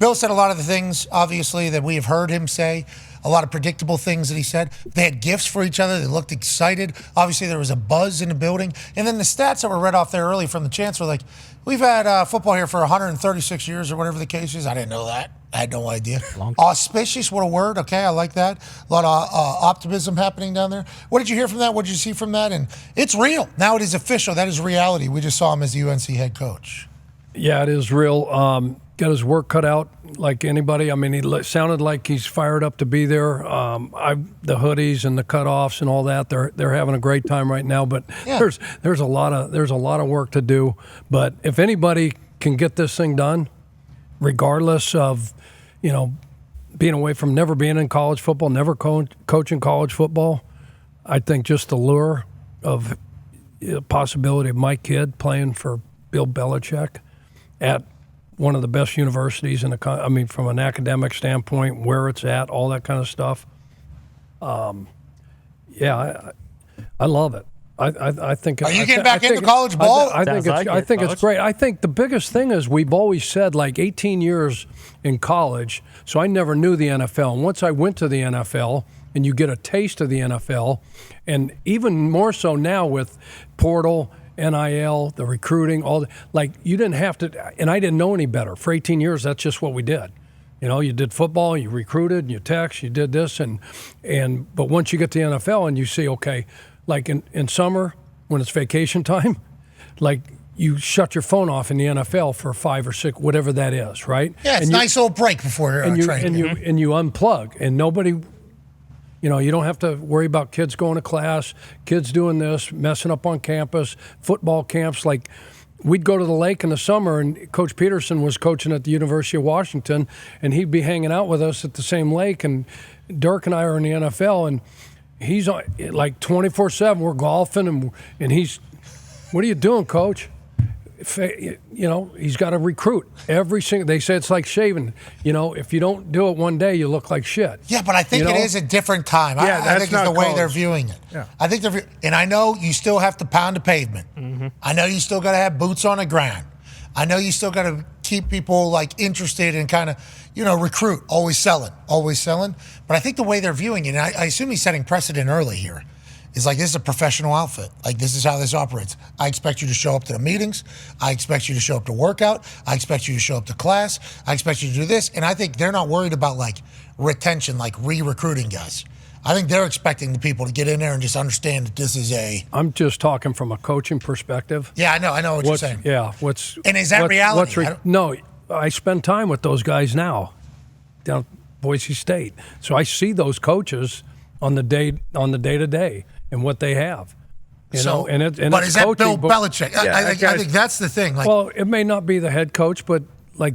Bill said a lot of the things, obviously, that we have heard him say. A lot of predictable things that he said. They had gifts for each other. They looked excited. Obviously, there was a buzz in the building. And then the stats that were read off there early from the chancellor, like, we've had football here for 136 years or whatever the case is. I didn't know that. I had no idea. Auspicious, what a word. Okay, I like that. A lot of optimism happening down there. What did you hear from that? What did you see from that? And it's real. Now it is official. That is reality. We just saw him as the UNC head coach. Yeah, it is real. Got his work cut out like anybody. I mean, he sounded like he's fired up to be there. The hoodies and the cutoffs and all that, they're having a great time right now. But there's a lot of work to do. But if anybody can get this thing done, regardless of, being away from never being in college football, never coaching college football, I think just the lure of the possibility of my kid playing for Bill Belichick at one of the best universities from an academic standpoint, where it's at, all that kind of stuff. I love it. I think. Are you getting back into college ball? I think it's great. I think the biggest thing is we've always said 18 years in college, so I never knew the NFL. And once I went to the NFL, and you get a taste of the NFL, and even more so now with portal, NIL, the recruiting, you didn't have to, and I didn't know any better. For 18 years, that's just what we did. You did football, you recruited, you text, you did this, but once you get to the NFL and you see, okay, like in summer when it's vacation time, you shut your phone off in the NFL for 5 or 6, whatever that is, right? Yeah, it's a nice little break before you're training. And you unplug, and nobody. You don't have to worry about kids going to class, kids doing this, messing up on campus, football camps. We'd go to the lake in the summer, and Coach Peterson was coaching at the University of Washington, and he'd be hanging out with us at the same lake. And Dirk and I are in the NFL, and he's on 24/7. We're golfing, and he's, what are you doing, Coach? He's got to recruit every single. They say it's like shaving. If you don't do it one day, you look like shit. Yeah, but I think it is a different time. Yeah, I think it's the way they're viewing it. Yeah. I think and I know you still have to pound the pavement. Mm-hmm. I know you still got to have boots on the ground. I know you still got to keep people interested and kind of recruit. Always selling. But I think the way they're viewing it, and I assume he's setting precedent early here. It's this is a professional outfit. This is how this operates. I expect you to show up to the meetings. I expect you to show up to workout. I expect you to show up to class. I expect you to do this. And I think they're not worried about retention, re-recruiting guys. I think they're expecting the people to get in there and just understand that this is I'm just talking from a coaching perspective. Yeah, I know what you're saying. Yeah, and is that reality? No, I spend time with those guys now down at Boise State. So I see those coaches on the day-to-day. And what they have, but is that Bill Belichick? I think that's the thing. Well, it may not be the head coach, but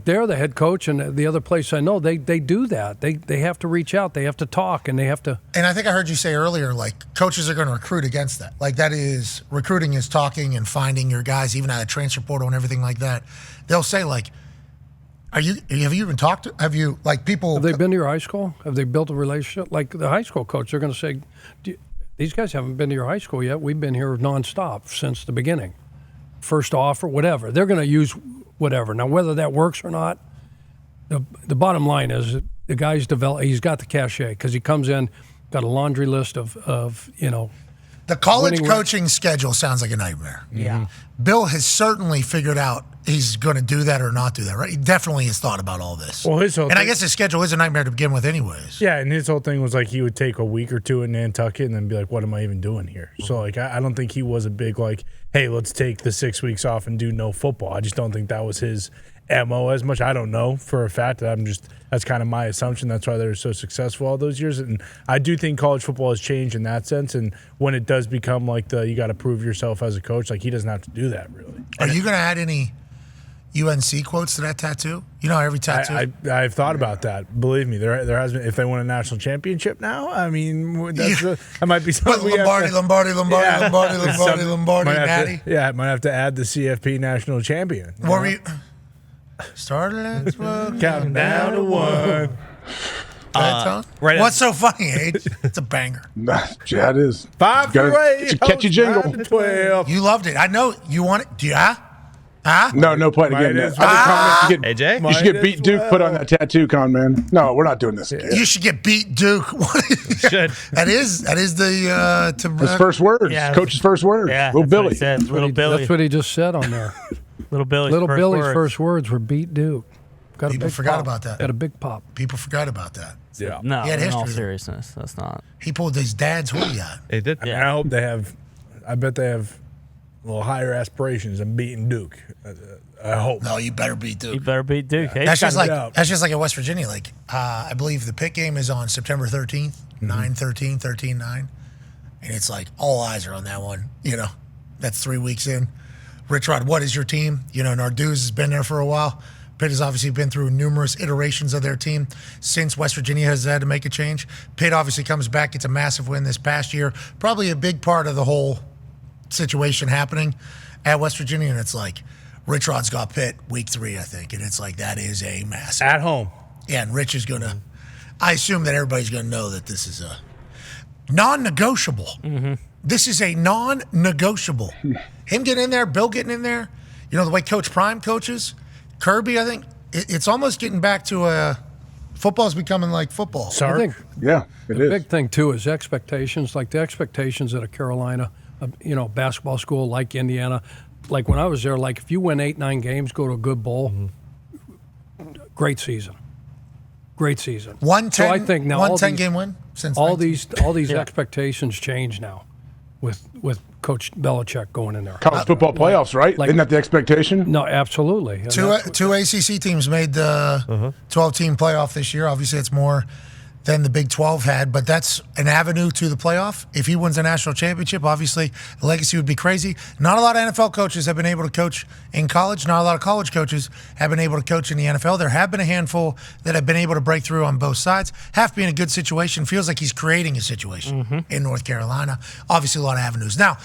they're the head coach, and the other place I know they do that. They have to reach out, they have to talk, and they have to. And I think I heard you say earlier, coaches are going to recruit against that. That is recruiting is talking and finding your guys, even at a transfer portal and everything like that. They'll say have you even talked to? Have you people? Have they been to your high school? Have they built a relationship? The high school coach, they're going to say, these guys haven't been to your high school yet. We've been here nonstop since the beginning. First offer, whatever. They're going to use whatever. Now, whether that works or not, the bottom line is that the guy's developed. He's got the cachet because he comes in, got a laundry list of The college coaching schedule sounds like a nightmare. Yeah. Bill has certainly figured out he's going to do that or not do that, right? He definitely has thought about all this. Well, I guess his schedule is a nightmare to begin with anyways. Yeah, and his whole thing was he would take a week or two in Nantucket and then be like, what am I even doing here? So, I don't think he was a big, hey, let's take the 6 weeks off and do no football. I just don't think that was his MO as much. I don't know for a fact. That's kind of my assumption. That's why they're so successful all those years. And I do think college football has changed in that sense. And when it does become you got to prove yourself as a coach, he doesn't have to do that really. Are you going to add any UNC quotes to that tattoo? Every tattoo. I've thought about that. Believe me, there has been. If they win a national championship now, that might be something. Lombardi, Natty. I might have to add the CFP national champion. What were you? Started let's walk. Counting down to one. Right. What's so funny, Age? It's a banger. Yeah, it is. 5 through 8. It's a catchy jingle. 9 to 12. You loved it. I know you want it. Yeah. Huh? No play again. Minus I think AJ? you should get beat Duke put on that tattoo, con man. No, we're not doing this again. You should get beat, Duke. Should. That is the His first words. Yeah. Coach's first words. Yeah, Little that's Billy. what he said. Little Billy. That's what he just said on there. Little Billy's Little first Billy's words. first words were beat Duke. Got a People big forgot pop. about that. Got a big pop. People forgot about that. Yeah. No, He had in all history. seriousness, that's not. He pulled his dad's hoodie out. They did. I mean, I hope they have. I bet they have a little higher aspirations than beating Duke. I hope. No, you better beat Duke. You better beat Duke. Hey, That's just got like it out. that's just like in West Virginia. Like I believe the Pitt game is on September 13th, 9/13, 13/9, and it's like all eyes are on that one. You know, that's 3 weeks in. Rich Rod, what is your team? You know, Narduz has been there for a while. Pitt has obviously been through numerous iterations of their team since West Virginia has had to make a change. Pitt obviously comes back, gets a massive win this past year. Probably a big part of the whole situation happening at West Virginia, and it's like Rich Rod's got Pitt week 3, I think, and it's like that is a massive. At home. Yeah, and Rich is gonna. I assume that everybody's gonna know that this is a non-negotiable. This is a non-negotiable. Him getting in there, Bill getting in there. You know the way Coach Prime coaches, Kirby. I think it's almost getting back to a. Football's becoming like football. I think Yeah, it the is. big thing too is expectations. Like the expectations at a Carolina, basketball school like Indiana. Like when I was there, like if you win 8-9 games, go to a good bowl. Great season. Great season. 1-10. So I think now all 1-10 these- game win since all 19. these expectations change now with Coach Belichick going in there. College football playoffs, right? like- Isn't that the expectation? No, absolutely. And that's- Two ACC teams made the 12-team playoff this year. Obviously, it's more than the Big 12 had, but that's an avenue to the playoff. If he wins a national championship, obviously the legacy would be crazy. Not a lot of NFL coaches have been able to coach in college. Not a lot of college coaches have been able to coach in the NFL. There have been a handful that have been able to break through on both sides. Have to be in a good situation. Feels like he's creating a situation in North Carolina. Obviously, a lot of avenues. Now,